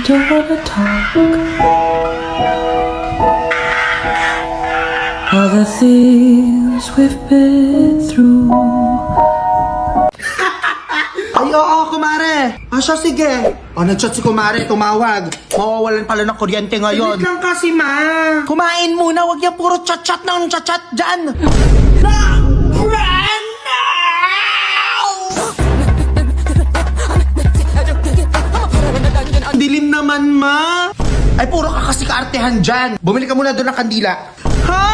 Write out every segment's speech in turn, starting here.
don't wanna talk. All the things we've been through. Ay, oo, kumare. Siya, sige. Nag-chat si kumare, tumawag. Mawawalan pala ng kuryente ngayon. Wait lang kasi, ma. Kumain muna, wag yan puro chat-chat ng chat-chat dyan. Ang dilim naman, ma. Ay, puro ka kasi kaartehan dyan. Bumili ka muna doon ng kandila. Ha?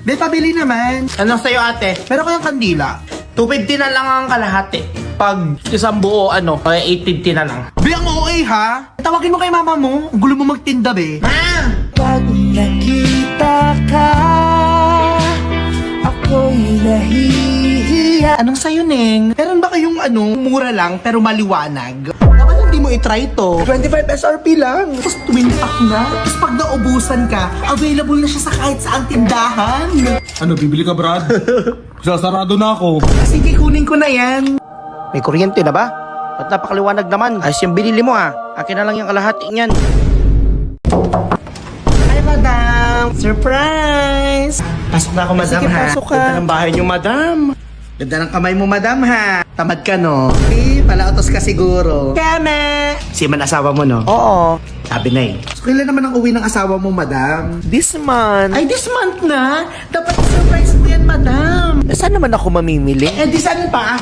Di, pabili naman. Anong sa'yo, ate? Meron ko yung kandila. 250 na lang ang kalahati. Pag isang buo, 850 na lang. Be, ang OA, ha? Tawagin mo kay mama mo. Ang gulo mo magtinda, be. Ma! Pag nakita ka, ako'y nahihiya. Anong sa'yo, Neng? Meron ba kayong mura lang pero maliwanag? Dapat hindi mo itry to. 25 SRP lang. Tapos twin pack na. Tapos pag naubusan ka, available na siya sa kahit saang tindahan. Ano, bibili ka, Brad? Sasarado na ako. Sige, kunin ko na yan. May kuryente na ba? Ba't napakaliwanag naman? Ayos yung binili mo ha. Akin na lang yung kalahati niyan. Hi, madam. Surprise! Pasok na ako, madam, Sige, ha? pasok ka. Ganda ng bahay niyo, madam. Ganda ng kamay mo, madam, ha? Tamad ka, no? Palautos ka siguro. Kame! Si man asawa mo, no? Oo. Sabi na eh. So, kailan naman ang uwi ng asawa mo, madam? This month. Ay, this month na? Dapat surprise mo yan, madam. Saan naman ako mamimili? Eh, di saan pa?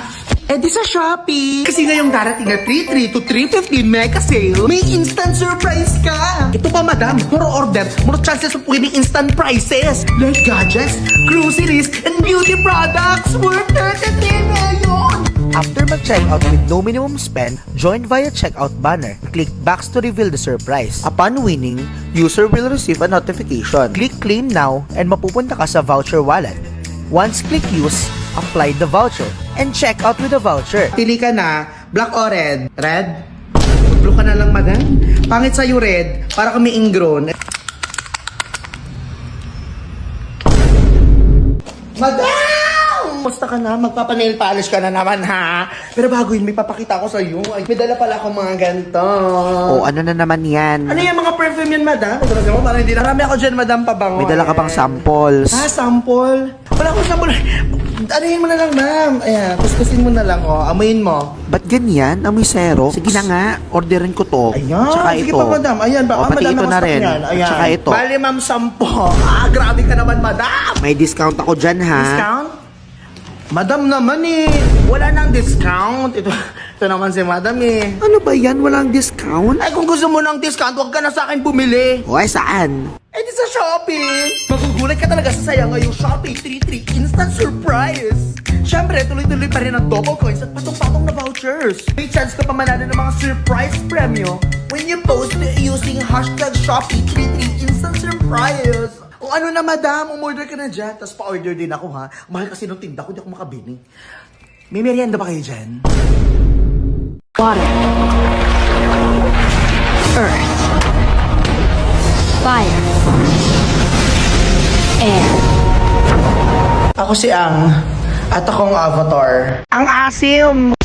Eh, di sa Shopee. Kasi ngayong darating na 3.3 to 3.15 mega sale, may instant surprise ka. Ito pa, madam. More order, more chances of winning instant prizes. Like gadgets, groceries, and beauty products worth 33 million. After mag-checkout with no minimum spend, join via checkout banner. Click Box to reveal the surprise. Upon winning, user will receive a notification. Click Claim Now and mapupunta ka sa voucher wallet. Once click Use, apply the voucher and check out with the voucher. Pili ka na, black or red? Red? Blue ka na lang, madam. Pangit sa'yo red, para kami ingrown. Madam! Musta ka na? Magpapanail polish ka na naman, ha? Pero bago yun, may papakita ko sa'yo. Ay, may dala pala akong mga ganito. O ano na naman yan? Ano yung mga perfume yan, madam? Ito mo, parang hindi na. Marami ako dyan, madam, pabango. May dala ka pang samples. Sample? Wala akong sample. Anuhin mo na lang, ma'am. Ayan, kuskusin mo na lang, amuin mo. Ba't ganyan? Amoy zero? Sige na nga, orderin ko to. Ayan, Tsaka sige ito. pa, madam. Ayan, baka O, pati madami ito akong na stock rin. niyan. Ayan. Tsaka ito. Bali, ma'am, 10. Grabe ka naman, madam. May discount ako dyan ha. Discount? Madam naman eh. Wala nang discount. Ito naman si madam eh. Ano ba yan? Walang discount? Ay, kung gusto mo ng discount, huwag ka na sa akin bumili. O ay saan? Eh, di sa Shopee. Magugulat ka talaga sa saya ngayong Shopee 3.3 Instant Surprise. Siyempre, tuloy-tuloy pa rin ang double coins at patong-patong na vouchers. May chance ka pa manalo ng mga surprise premyo when you post using hashtag Shopee 3.3 Instant Surprise. O ano na, madam, umorder ka na dyan. Tapos pa-order din ako, ha. Mahal kasi nung tinda ko, di ako makabili. May merienda ba kayo dyan? Water, earth, fire, air. Ako si Ang, at akong avatar. Ang asim!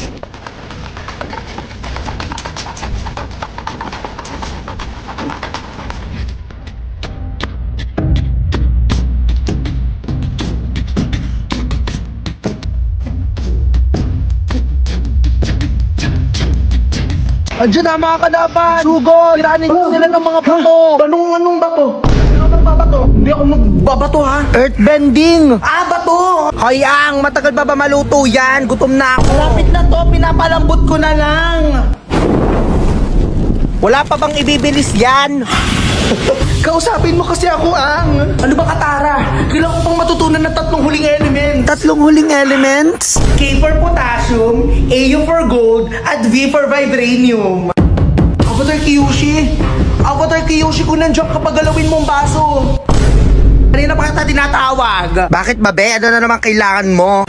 Andiyan na mga kalaban! Sugod! Tiranin nila ng mga bato! Anong bato? Ano magbabato? Hindi ako magbabato, ha? Earthbending! Bato! Hayang! Matagal ba maluto yan? Gutom na ako! Malapit na to! Pinapalambot ko na lang! Wala pa bang ibibilis yan? Kausapin mo kasi ako, Ang! Ano ba, Katara? Kailangan ko pang matutunan ng 3 huling elements! 3 huling elements? K for potassium, A for gold, at V for vibranium. Avatar Kyushi! Avatar Kyushi, kung nandiyan kapag galawin mong baso. Kanina pa kita tinatawag. Bakit ba be? Ano na naman kailangan mo?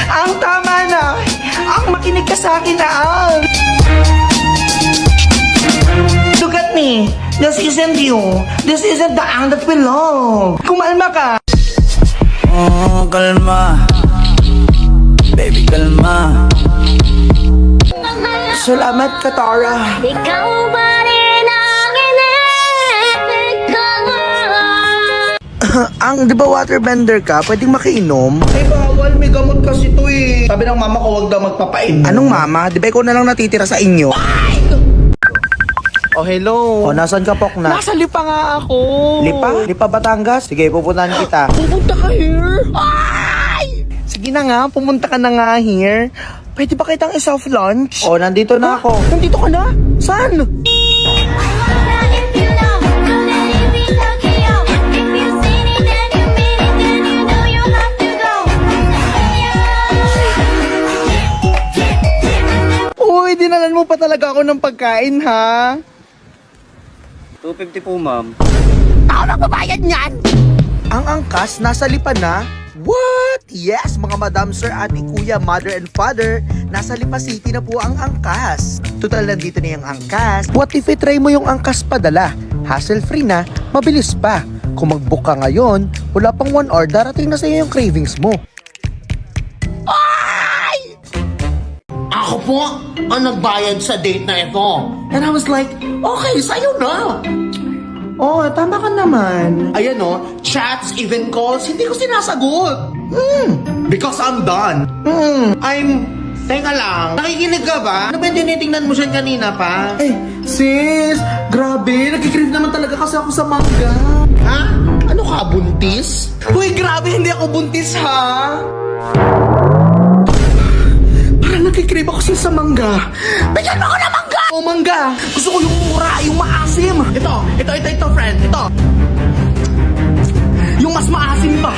Ang tama na! Ang makinig ka sa akin na, Ang! Look at me! This isn't you. This isn't the Ang that we love. Kumalma ka! Oh, kalma. Baby, kalma. Salamat, Katara. Ikaw pa rin ang iniibig ko. Di ba waterbender ka? Pwedeng makiinom? Ay, bawal. May gamot kasi to eh. Sabi ng mama ko, huwag daw magpapainom. Anong mama? Di ba ikaw na lang natitira sa inyo? Oh, hello. O, nasan ka, Poknat? Nasa Lipa nga ako. Lipa? Lipa, Batangas? Sige, pupuntahan kita. Pupunta ka here? Ay! Sige na nga, pumunta ka na nga here. Pwede ba kitang i-soft lunch? O, nandito na ako. Nandito ka na? Saan? If you know, baby, Tokyo. If you seen it, then you mean it, then you know you have to go. Uy, dinalan mo pa talaga ako ng pagkain, ha? 250 po, ma'am. Ako nagbabayad niyan! Ang angkas, nasa Lipa na? What? Yes, mga madam, sir, ate, kuya, mother, and father, nasa Lipa City na po ang angkas. Total, nandito na yung angkas. What if i-try mo yung angkas padala? Hassle-free na, mabilis pa. Kung mag-book ka ngayon, wala pang 1 hour, darating na sa'yo yung cravings mo. Ako po ang nagbayad sa date na ito. And I was like, okay, sa'yo na. Oh, tama ka naman. Ayan chats, even calls, hindi ko sinasagot. Because I'm done. Teka lang, nakikinig ka ba? Ano ba yung tinitingnan mo siya kanina pa? Eh, sis, grabe, nakikrave naman talaga kasi ako sa manga. Ha? Ano ka, buntis? Uy, grabe, hindi ako buntis, ha? Parang nagkikrave ako sa mangga. Bigyan mo ako ng mangga! O mangga! Gusto ko yung mura, yung maasim. Ito, friend. Ito. Yung mas maasim pa.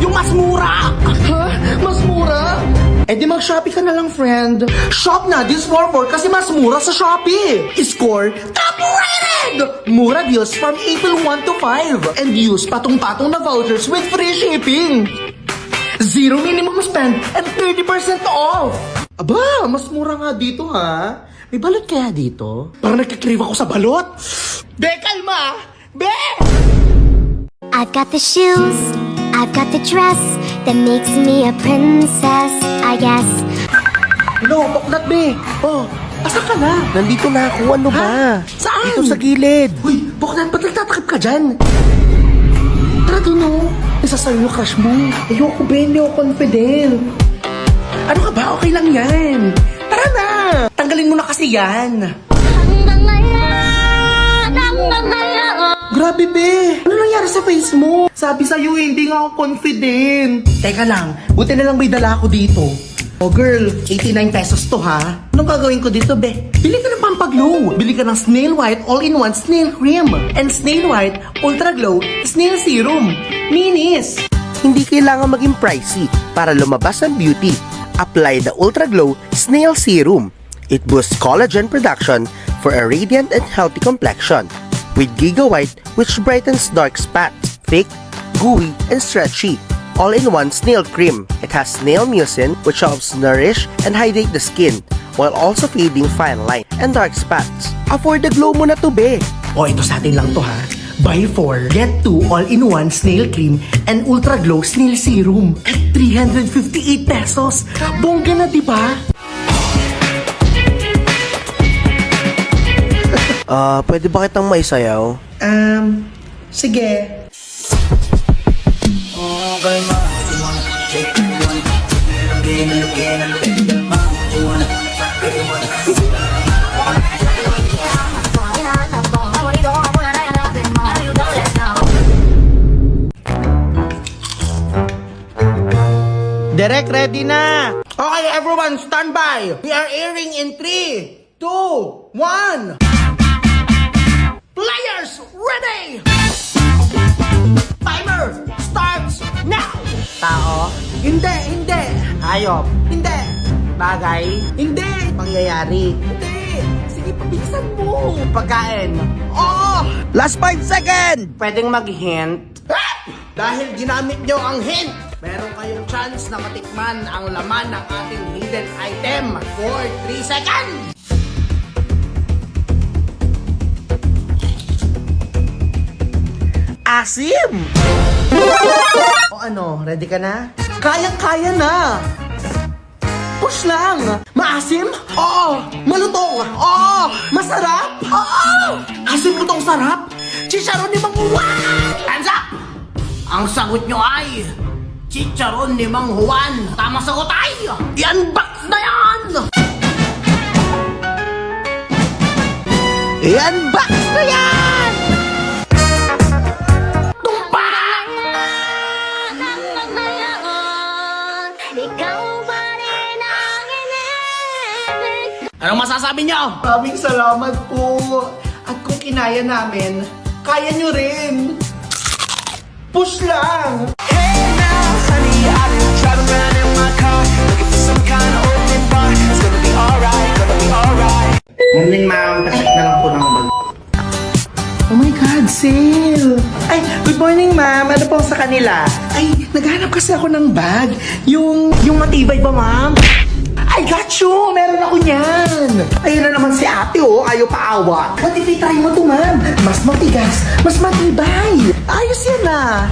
Yung mas mura. Ha? Mas mura? Eh di mag-Shopee ka na lang, friend. Shop na this for kasi mas mura sa Shopee. Score top rated! Mura deals from April 1 to 5. And use patong-patong na vouchers with free shipping. Zero minimum spend and 30% off. Aba, mas mura nga dito, ha? May balot kaya dito? Parang nagkikrave ako sa balot. Be, kalma! Be! I've got the shoes, I've got the dress that makes me a princess, I guess. Hello, Poknat, be. Oh, asa ka na? Nandito na ako, ano ba? Saan? Dito sa gilid. Uy, Boknan, ba't nagtatakip ka dyan? Tara doon, isa sa'yo yung crush mo. Ayoko, Ben, hindi ako confident. Ano ka ba? Okay lang yan. Tara na! Tanggalin mo na kasi yan. Grabe, be! Ano nangyari sa face mo? Sabi sa'yo, hindi nga ako confident. Teka lang, buti na lang may dala ako dito. Oh girl, 89 pesos to ha. Anong gagawin ko dito, be? Bili ka ng Pampaglow. Bili ka ng Snail White All-in-One Snail Cream. And Snail White Ultra Glow Snail Serum. Minis! Hindi kailangan maging pricey para lumabas ang beauty. Apply the Ultra Glow Snail Serum. It boosts collagen production for a radiant and healthy complexion. With Giga White, which brightens dark spots, thick, gooey, and stretchy. All-in-one snail cream. It has snail mucin, which helps nourish and hydrate the skin, while also fading fine lines and dark spots. Afford the glow mo na to, be. O, ito sa atin lang to ha. Buy 4, get 2 all-in-one snail cream and Ultra Glow Snail Serum at 358 pesos. Bongga na, di ba? Pwede ba kitang maisayaw? Sige. Derek, ready na! Okay, everyone, stand by! We are airing in 3, 2, 1! Players, ready! Timer starts now! Tao? Hindi! Hayop? Hindi! Bagay? Hindi! Pangyayari? Hindi! Sige, pabilisan mo! Pagkain? Oo! Last 5 seconds! Pwedeng mag-hint? Dahil ginamit nyo ang hint, meron kayong chance na matikman ang laman ng ating hidden item for 3 seconds! Asim! O ano, ready ka na? Kayang-kaya na! Push lang! Maasim? Oo! Malutong? Oo! Masarap? Oo! Asim lutong sarap? Chicharon ni Mang Juan! Hands up! Ang sagot nyo ay Chicharon ni Mang Juan. Tama sagot ay i-unbox na yan! I-unbox na yan! Ikaw pa rin ang inibig. Anong masasabi niyo? Maraming salamat po. At kung kinaya namin, kaya nyo rin. Push lang! Hey now, honey, I've been driving around in my car, looking for some kind of open bar. It's gonna be alright, gonna be alright. Morning, ma'am. Pacheck na lang po ng bag. Oh my God, sale! Ay, good morning, ma'am. Ano po sa kanila? Ay, naghanap kasi ako ng bag. Yung matibay ba, ma'am? I got you! Meron ako niyan! Ayun na naman si ate, oh. Ayaw paawa. What if i-try mo to, ma'am? Mas matigas, mas matibay. Ayos yan, ah.